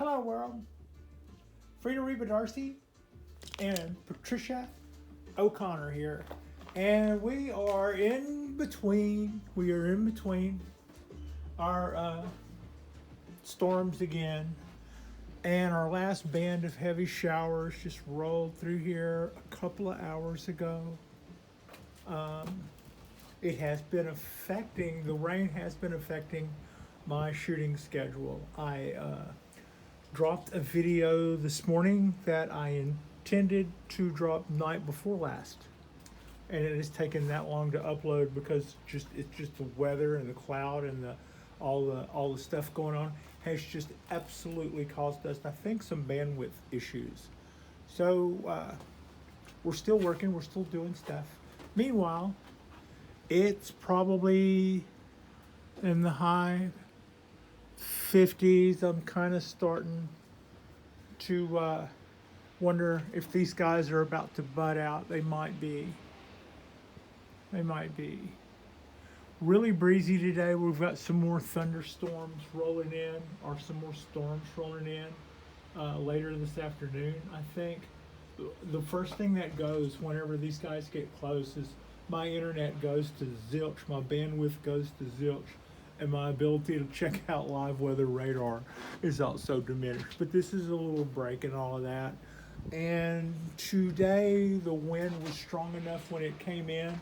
Hello world, Frida Reba Darcy and Patricia O'Connor here, and we are in between our storms again, and our last band of heavy showers just rolled through here a couple of hours ago. The rain has been affecting my shooting schedule. I dropped a video this morning that I intended to drop night before last, and it has taken that long to upload because it's just the weather and the cloud and all the stuff going on has just absolutely caused us, I think, some bandwidth issues. So we're still working, we're still doing stuff. Meanwhile, it's probably in the high 50s. I'm kind of starting to wonder if these guys are about to bud out. They might be. Really breezy today. We've got some more thunderstorms rolling in, or some more storms rolling in later this afternoon, I think. The first thing that goes whenever these guys get close is my internet goes to zilch, my bandwidth goes to zilch, and my ability to check out live weather radar is also diminished. But this is a little break in all of that. And today the wind was strong enough when it came in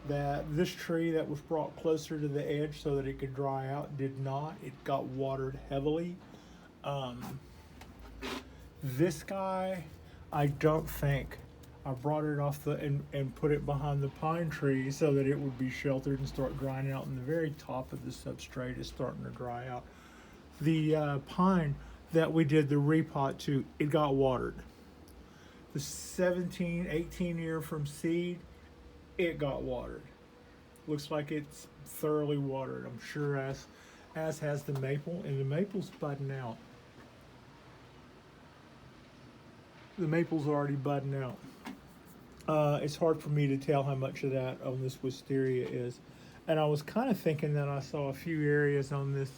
that this tree that was brought closer to the edge so that it could dry out did not. It got watered heavily. This guy, I don't think, I brought it off and put it behind the pine tree so that it would be sheltered and start drying out, and the very top of the substrate is starting to dry out. The pine that we did the repot to, it got watered. The 18 year from seed, it got watered. Looks like it's thoroughly watered, I'm sure, as has the maple, and the maple's budding out. The maple's already budding out. It's hard for me to tell how much of that on this wisteria is, and I was kind of thinking that I saw a few areas on this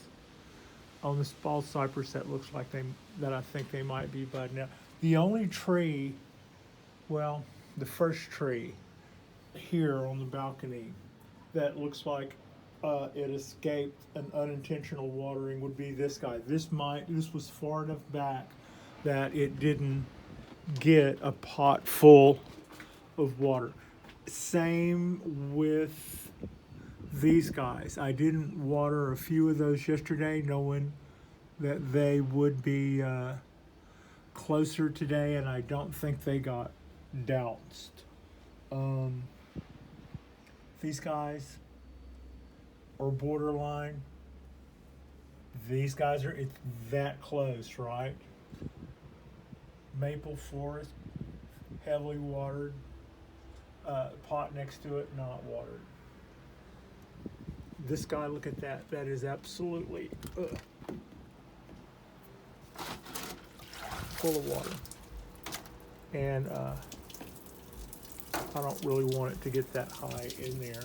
bald cypress that looks like that I think they might be budding out. The only tree, well, the first tree here on the balcony that looks like it escaped an unintentional watering would be this guy. This was far enough back that it didn't get a pot full of water. Same with these guys. I didn't water a few of those yesterday, knowing that they would be closer today, and I don't think they got doused. These guys are borderline. These guys are, it's that close, right? Maple forest, heavily watered. Pot next to it, not watered. This guy, look at that. That is absolutely full of water. And I don't really want it to get that high in there.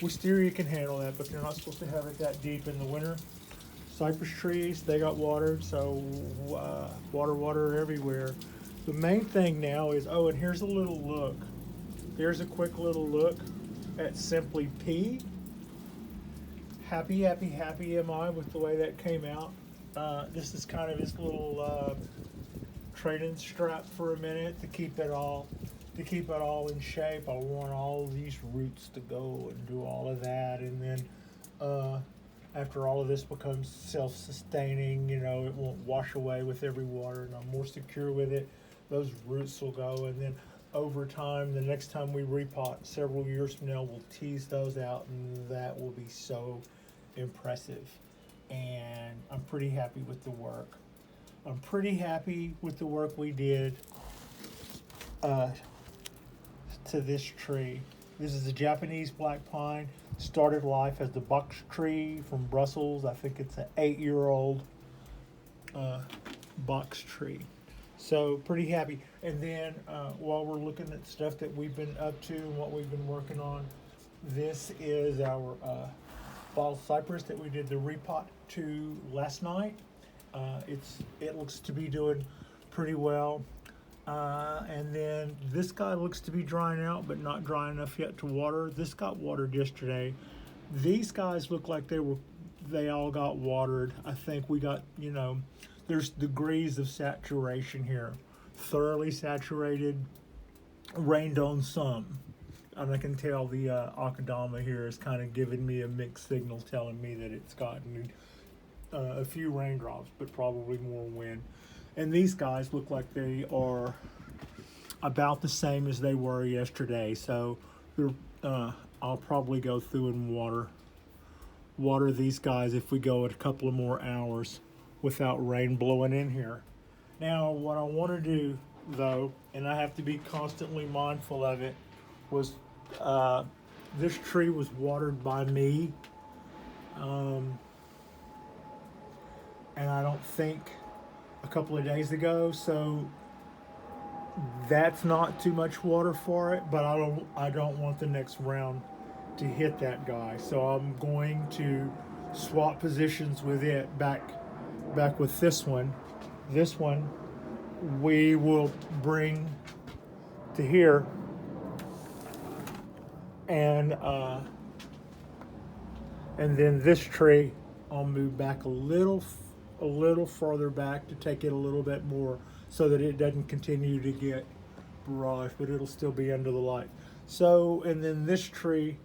Wisteria can handle that, but they're not supposed to have it that deep in the winter. Cypress trees, they got watered, so water everywhere. The main thing now is, and here's a little look. Here's a quick little look at Simply P. Happy am I with the way that came out. This is kind of his little training strap for a minute to keep it all in shape. I want all these roots to go and do all of that, and then after all of this becomes self-sustaining, it won't wash away with every water, and I'm more secure with it. Those roots will go, and then over time, the next time we repot several years from now, we'll tease those out, and that will be so impressive. And I'm pretty happy with the work. I'm pretty happy with the work we did to this tree. This is a Japanese black pine. Started life as the box tree from Brussels. I think it's an 8-year-old box tree. So pretty happy. And then while we're looking at stuff that we've been up to and what we've been working on, this is our bald cypress that we did the repot to last night. It looks to be doing pretty well. And then this guy looks to be drying out, but not dry enough yet to water. This got watered yesterday. These guys look like they all got watered. I think we got, there's degrees of saturation here. Thoroughly saturated, rained on some. And I can tell the Akadama here is kind of giving me a mixed signal telling me that it's gotten a few raindrops, but probably more wind. And these guys look like they are about the same as they were yesterday. So I'll probably go through and water these guys if we go at a couple of more hours without rain blowing in here. Now, what I want to do, though, and I have to be constantly mindful of it, was this tree was watered by me. And I don't think a couple of days ago, so that's not too much water for it, but I don't want the next round to hit that guy, so I'm going to swap positions with it back with this one. This one we will bring to here, and then this tree I'll move back a little farther back to take it a little bit more so that it doesn't continue to get barraged, but it'll still be under the light. So, and then this tree,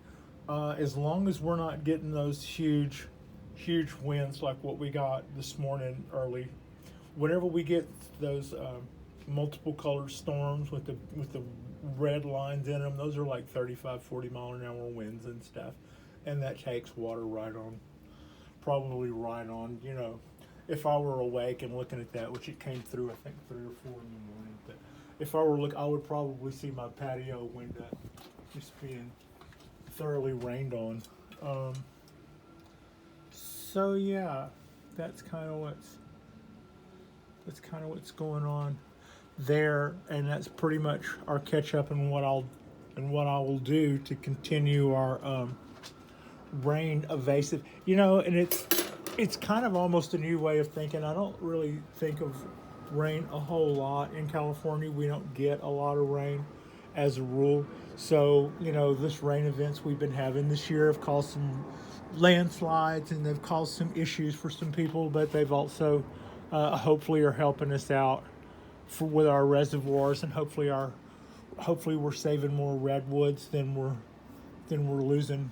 as long as we're not getting those huge winds like what we got this morning early, whenever we get those multiple colored storms with the red lines in them, those are like 35-40 mile an hour winds and stuff, and that takes water probably right on, if I were awake and looking at that, which it came through, I think 3 or 4 in the morning, but if I were I would probably see my patio window just being thoroughly rained on. So yeah, that's kind of what's going on there, and that's pretty much our catch up and what I will do to continue our rain evasive. And it's kind of almost a new way of thinking. I don't really think of rain a whole lot in California. We don't get a lot of rain as a rule. So, this rain events we've been having this year have caused some landslides, and they've caused some issues for some people, but they've also hopefully are helping us out with our reservoirs, and hopefully we're saving more redwoods than we're losing.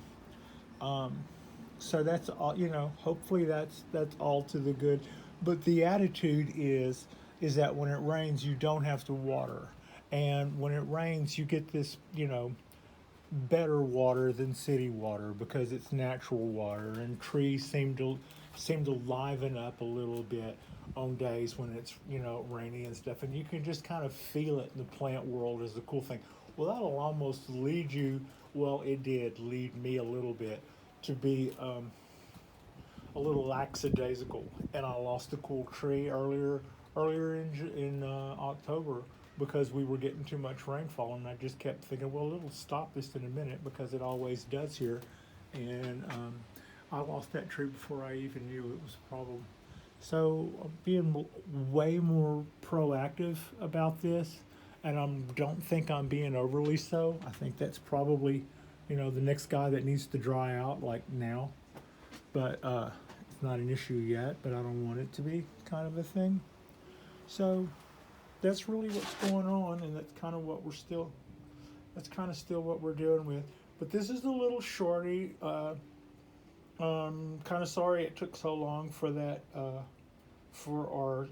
So that's all, hopefully that's all to the good. But the attitude is that when it rains, you don't have to water. And when it rains, you get this, better water than city water because it's natural water, and trees seem to liven up a little bit on days when it's, rainy and stuff. And you can just kind of feel it in the plant world is the cool thing. Well, that'll almost lead you, it did lead me a little bit to be a little lackadaisical, and I lost a cool tree earlier in October because we were getting too much rainfall, and I just kept thinking, it'll stop this in a minute because it always does here, and I lost that tree before I even knew it was a problem. So I'm being way more proactive about this, and I don't think I'm being overly so. I think that's probably the next guy that needs to dry out like now, but it's not an issue yet, but I don't want it to be kind of a thing. So that's really what's going on, and that's kind of what still what we're dealing with. But this is a little shorty. Kind of sorry it took so long for that for our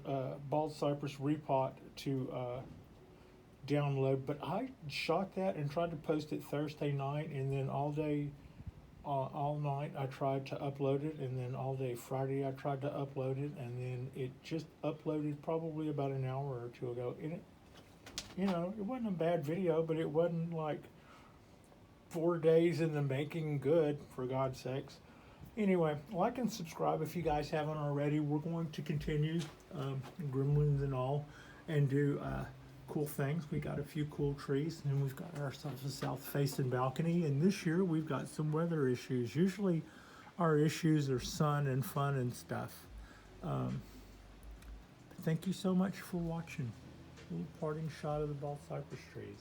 bald cypress repot to download, but I shot that and tried to post it Thursday night, and then all night I tried to upload it, and then all day Friday I tried to upload it, and then it just uploaded probably about an hour or two ago. And it wasn't a bad video, but it wasn't like 4 days in the making good, for God's sakes. Anyway, like and subscribe if you guys haven't already. We're going to continue gremlins and all, and do cool things. We got a few cool trees, and we've got ourselves a south-facing balcony. And this year we've got some weather issues. Usually our issues are sun and fun and stuff. thank you so much for watching. A little parting shot of the bald cypress trees.